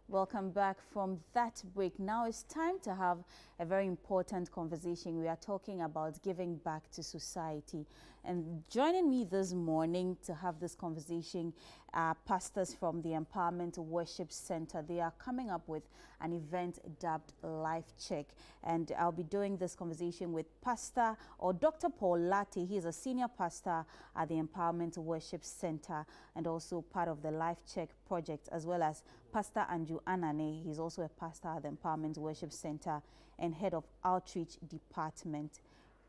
Welcome back from that break. Now it's time to have a very important conversation. We are talking about giving back to society. And joining me this morning to have this conversation are pastors from the Empowerment Worship Center. They are coming up with an event dubbed Life Check. And I'll be doing this conversation with Pastor or Dr. Paul Latte. He is a senior pastor at the Empowerment Worship Center and also part of the Life Check project, as well as Pastor Anju Anane. He's also a pastor at the Empowerment Worship Center and head of outreach department.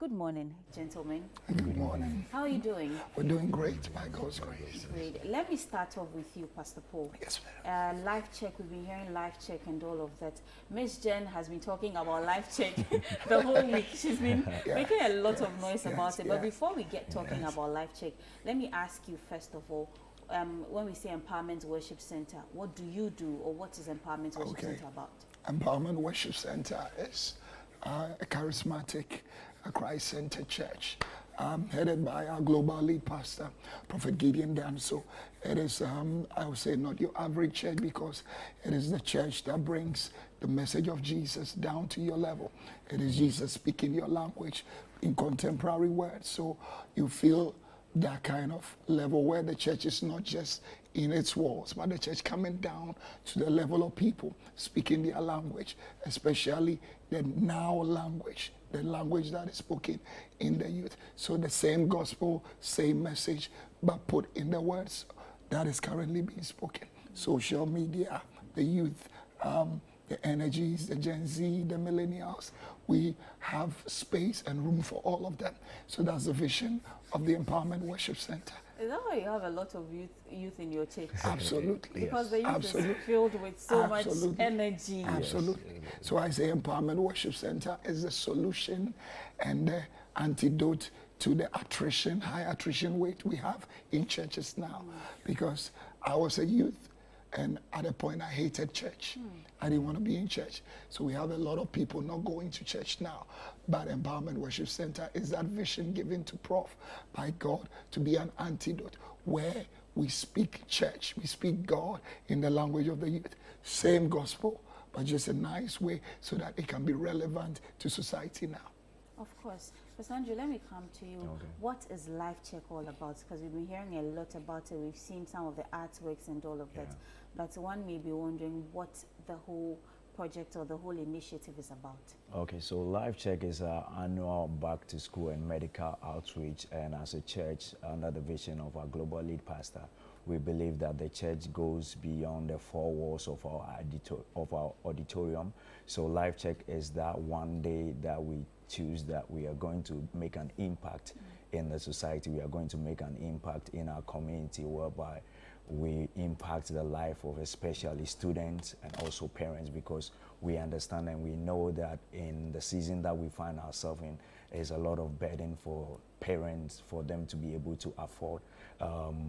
Good morning, gentlemen. Good morning. How are you doing? We're doing great, by God's grace. Great. Let me start off with you, Pastor Paul. Yes, ma'am. Life Check, we've been hearing Life Check and all of that. Miss Jen has been talking about Life Check the whole week. She's been making a lot of noise about it. But before we get talking about Life Check, let me ask you first of all, when we say Empowerment Worship Center, what do you do, or what is Empowerment Worship Center about? Empowerment Worship Center is a charismatic, Christ-centered church headed by our global lead pastor, Prophet Gideon Danso. It is, I would say, not your average church, because it is the church that brings the message of Jesus down to your level. It is Jesus speaking your language in contemporary words, so you feel that kind of level where the church is not just in its walls, but the church coming down to the level of people speaking their language, especially the now language, the language that is spoken in the youth. So the same gospel, same message, but put in the words that is currently being spoken. Social media, the youth, the energies, the Gen Z, the millennials, we have space and room for all of them. So that's the vision of the Empowerment Worship Center. Is that why you have a lot of youth in your church? Absolutely. Because the youth is filled with so much energy. Absolutely. So I say Empowerment Worship Center is the solution and the antidote to the attrition, high attrition rate we have in churches now. Because I was a youth, and at a point I hated church. I didn't want to be in church. So we have a lot of people not going to church now. But Empowerment Worship Center is that vision given to Prof by God to be an antidote where we speak church, we speak God in the language of the youth. Same gospel, but just a nice way so that it can be relevant to society now. Of course. Pastor Andrew, let me come to you. Okay. What is Life Check all about? Because we've been hearing a lot about it. We've seen some of the artworks and all of that. But one may be wondering what the whole project or the whole initiative is about. Okay, so Life Check is our annual back to school and medical outreach, and as a church, under the vision of our global lead pastor, we believe that the church goes beyond the four walls of our auditorium. So Life Check is that one day that we choose that we are going to make an impact in the society. We are going to make an impact in our community, whereby we impact the life of especially students and also parents, because we understand and we know that in the season that we find ourselves in is a lot of burden for parents, for them to be able to afford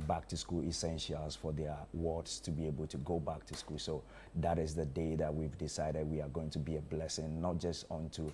back to school essentials for their wards to be able to go back to school. So that is the day that we've decided we are going to be a blessing, not just onto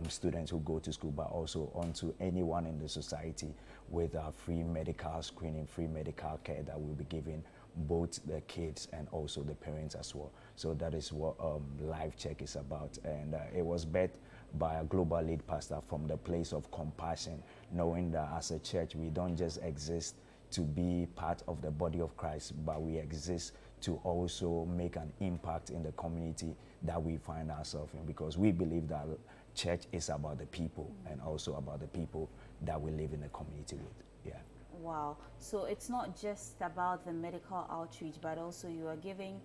students who go to school, but also onto anyone in the society, with free medical screening, free medical care that will be given both the kids and also the parents as well. So that is what Life Check is about. And it was birthed by a global lead pastor from the place of compassion, knowing that as a church, we don't just exist to be part of the body of Christ, but we exist to also make an impact in the community that we find ourselves in, because we believe that church is about the people and also about the people that we live in the community with. Yeah. Wow. So it's not just about the medical outreach, but also you are giving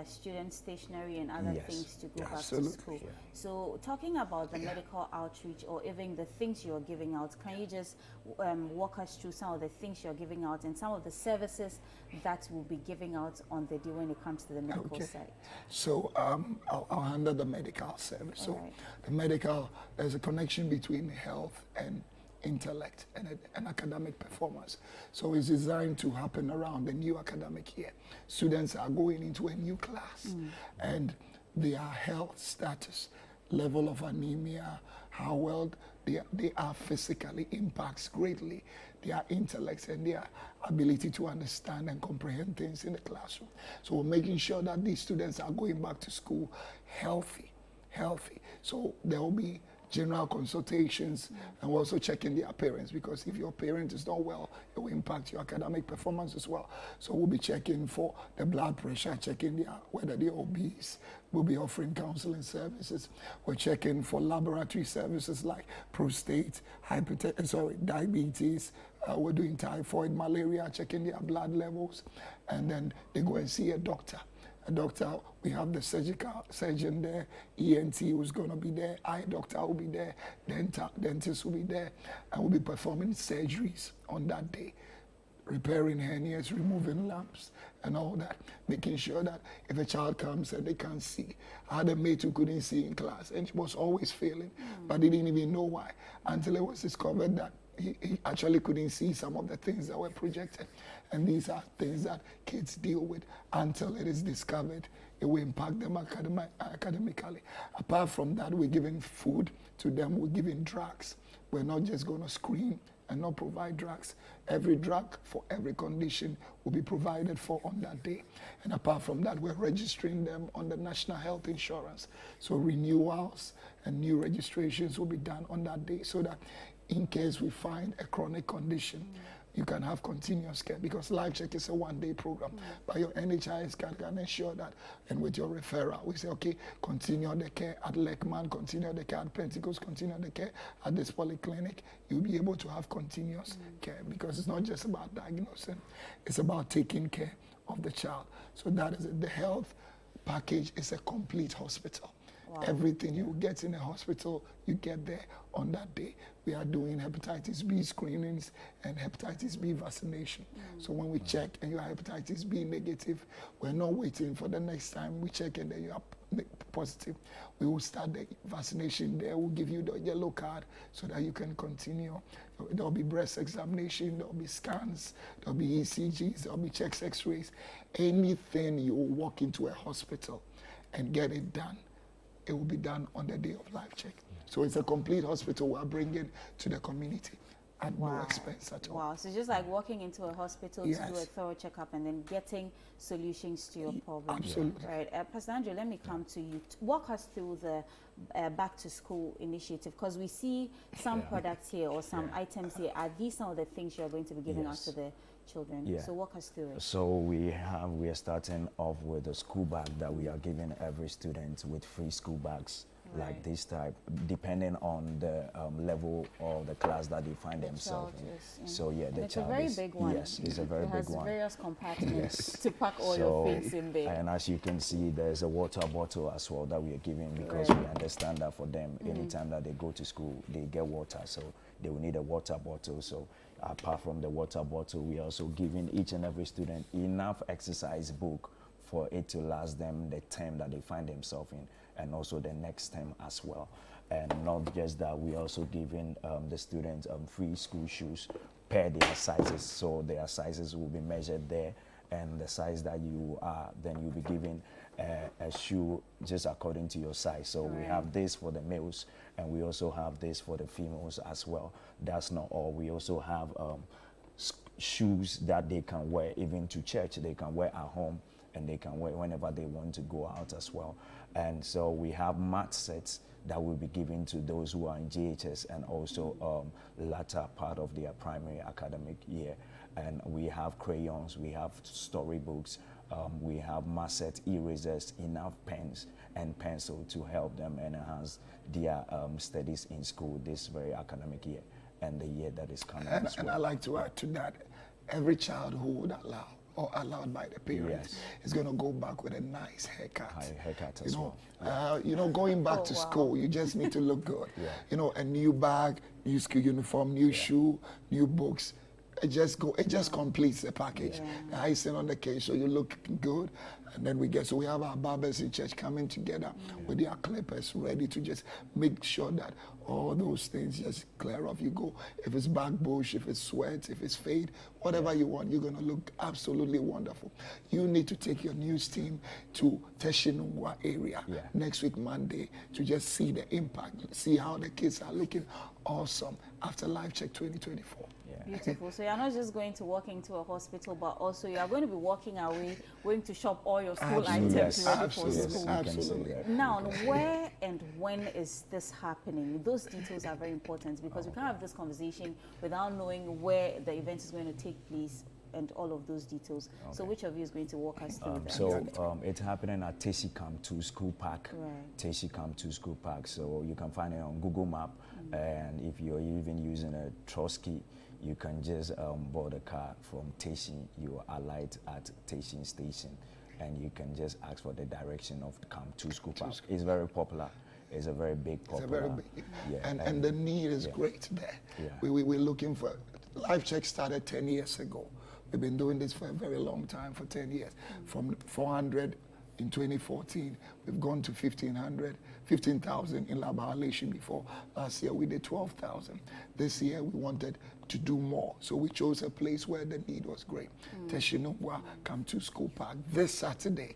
students stationery and other things to go back to school. Yeah. So talking about the medical outreach, or even the things you're giving out, can you just walk us through some of the things you're giving out and some of the services that will be giving out on the day when it comes to the medical side? So I'll handle the medical service. So the medical, there's a connection between health and intellect and academic performance. So it's designed to happen around the new academic year. Students are going into a new class and their health status level of anemia, how well they are physically impacts greatly their intellects and their ability to understand and comprehend things in the classroom. So we're making sure that these students are going back to school healthy. So there will be general consultations, and we're also checking their parents, because if your parent is not well, it will impact your academic performance as well. So we'll be checking for the blood pressure, checking whether they're obese. We'll be offering counseling services. We're checking for laboratory services like prostate, diabetes. We're doing typhoid, malaria, checking their blood levels, and then they go and see a doctor. We have the surgeon there, ENT who's going to be there, eye doctor will be there, dentist will be there, and we'll be performing surgeries on that day, repairing hernias, removing lumps, and all that, making sure that if a child comes and they can't see. I had a mate who couldn't see in class, and she was always failing, but he didn't even know why, until it was discovered that he actually couldn't see some of the things that were projected. And these are things that kids deal with until it is discovered. It will impact them academically. Apart from that, we're giving food to them, we're giving drugs. We're not just going to screen and not provide drugs. Every drug for every condition will be provided for on that day. And apart from that, we're registering them on the National Health Insurance. So renewals and new registrations will be done on that day, so that in case we find a chronic condition, you can have continuous care, because Life Check is a one-day program. But your NHIS can ensure that, and with your referral, we say, okay, continue the care at Leckman, continue the care at Pentecost, continue the care at this polyclinic. You'll be able to have continuous care, because it's not just about diagnosing, it's about taking care of the child. So that is it. The health package is a complete hospital. Wow. Everything you get in a hospital, you get there on that day. We are doing hepatitis B screenings and hepatitis B vaccination. So when we check and you are hepatitis B negative, we're not waiting for the next time we check and then you are positive. We will start the vaccination there. We'll give you the yellow card so that you can continue. There'll be breast examination, there'll be scans, there'll be ECGs, there'll be checks, x-rays. Anything you walk into a hospital and get it done, it will be done on the day of Life Check. So it's a complete hospital we're bringing to the community at no expense at all. Wow, so just like walking into a hospital to do a thorough checkup and then getting solutions to your problem. Absolutely. Right. Pastor Andrew, let me come to you. Walk us through the back to school initiative, because we see some products here or some items here. Are these some of the things you're going to be giving out to the children? So walk us through it. So we are starting off with a school bag that we are giving every student with free school bags. Like this type, depending on the level or the class that they find themselves in. So the it's child a very big one. Yes, it's a very big one. It has various compartments to pack all your things in there. And as you can see, there's a water bottle as well that we are giving, because we understand that for them, anytime that they go to school, they get water, so they will need a water bottle. So apart from the water bottle, we are also giving each and every student enough exercise book for it to last them the term that they find themselves in, and also the next term as well. And not just that, we also giving the students free school shoes per their sizes. So their sizes will be measured there, and the size that you are, then you'll be given a shoe just according to your size. So we have this for the males, and we also have this for the females as well. That's not all. We also have shoes that they can wear even to church. They can wear at home, and they can wear whenever they want to go out as well. And so we have mat sets that will be given to those who are in GHS and also latter part of their primary academic year. And we have crayons, we have storybooks, we have mat set erasers, enough pens and pencil to help them enhance their studies in school this very academic year and the year that is coming as well. And I like to add to that, every child who would allow or allowed by the parents is going to go back with a nice haircut. Haircut as well. Going back to school, you just need to look good. A new bag, new school uniform, new shoe, new books. It just completes the package. The icing on the cake, so you look good, And then we have our barbers in church coming together with their clippers ready to just make sure that all those things just clear off. You go, if it's back bush, if it's sweat, if it's fade, whatever you want, you're going to look absolutely wonderful. You need to take your news team to Teshie area next week, Monday, to just see the impact, see how the kids are looking awesome after Life Check 2024. Beautiful. So you're not just going to walk into a hospital, but also you are going to be walking away, going to shop all your school items ready for school. Absolutely. Now, where and when is this happening? Those details are very important because we can't have this conversation without knowing where the event is going to take place and all of those details. So which of you is going to walk us through that? So it's happening at Teshie Camp 2 School Park. Right. Teshie Camp 2 School Park. So you can find it on Google Map. And if you're even using a Teshie, you can just board a car from Teshie. You alight at Teshie Station, and you can just ask for the direction of the Camp 2 School Park. It's very popular. It's a very big popular. It's a very big, and the need is great there. We're looking for, Life Check started 10 years ago. We've been doing this for a very long time, for 10 years. From 400 in 2014, we've gone to 15,000 in Labalation before. Last year we did 12,000. This year we wanted to do more, so we chose a place where the need was great. Teshie Camp 2 School Park this Saturday,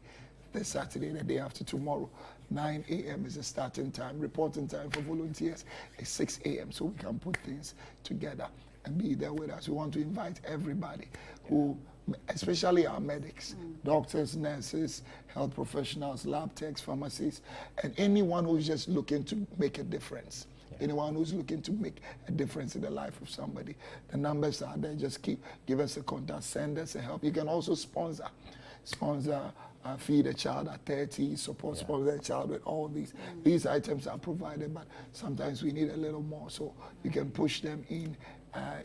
the day after tomorrow, 9 a.m. is the starting time. Reporting time for volunteers is 6 a.m. so we can put things together and be there with us. We want to invite everybody who, especially our medics, doctors, nurses, health professionals, lab techs, pharmacists, and anyone who's just looking to make a difference. Anyone who's looking to make a difference in the life of somebody. The numbers are there. Just give us a contact, send us a help. You can also sponsor, feed a child at 30, sponsor a child with all these. These items are provided, but sometimes we need a little more, so you can push them in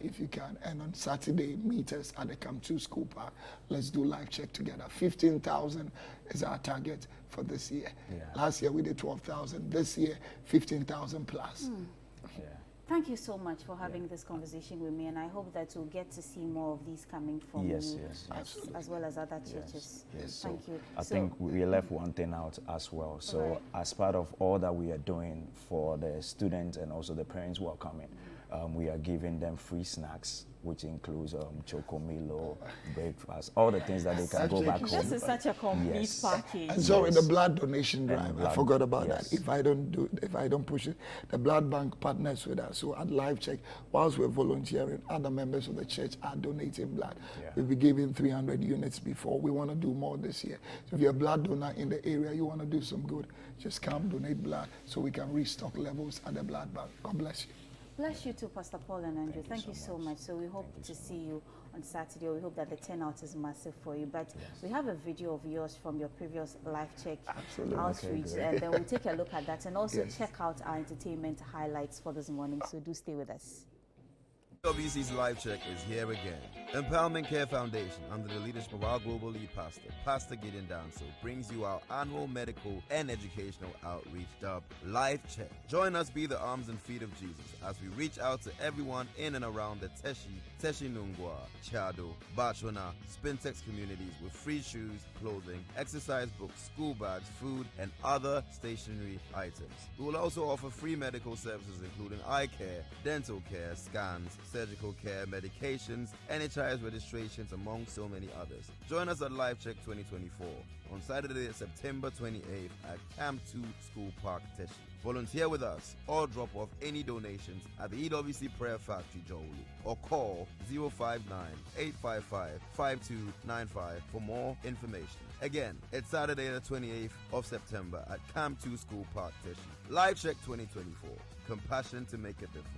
if you can. And on Saturday, meet us at the Camp 2 School Park. Let's do Life Check together. 15,000 is our target for this year. Last year we did 12,000. This year, 15,000 plus. Thank you so much for having this conversation with me, and I hope that we'll get to see more of these coming from you as well as other churches. Thank you. I think we left one thing out as well. So as part of all that we are doing for the students and also the parents who are coming, we are giving them free snacks, which includes chocomilo, breakfast, all the things that they can go back home. This is such a complete package. And sorry, the blood donation drive, I forgot about that. If I don't push it, the blood bank partners with us. So at Life Check, whilst we're volunteering, other members of the church are donating blood. We've been giving 300 units before. We want to do more this year. So if you're a blood donor in the area, you want to do some good, just come donate blood so we can restock levels at the blood bank. God bless you. Bless you too, Pastor Paul and Andrew. Thank you so much. So we hope to see you on Saturday. We hope that the turnout is massive for you. But we have a video of yours from your previous Life Check outreach, and then we'll take a look at that and also check out our entertainment highlights for this morning. So do stay with us. WBC's Life Check is here again. Empowerment Care Foundation, under the leadership of our global lead pastor, Pastor Gideon Danso, brings you our annual medical and educational outreach dubbed Life Check. Join us be the arms and feet of Jesus as we reach out to everyone in and around the Teshie Nungwa, Chado, Bachona, Spintex communities with free shoes, clothing, exercise books, school bags, food, and other stationery items. We will also offer free medical services including eye care, dental care, scans, surgical care, medications, NHIS registrations, among so many others. Join us at Life Check 2024 on Saturday, September 28th at Camp 2 School Park, Teshie. Volunteer with us or drop off any donations at the EWC Prayer Factory, Jowli, or call 059-855-5295 for more information. Again, it's Saturday the 28th of September at Camp 2 School Park, Teshie. Life Check 2024. Compassion to make a difference.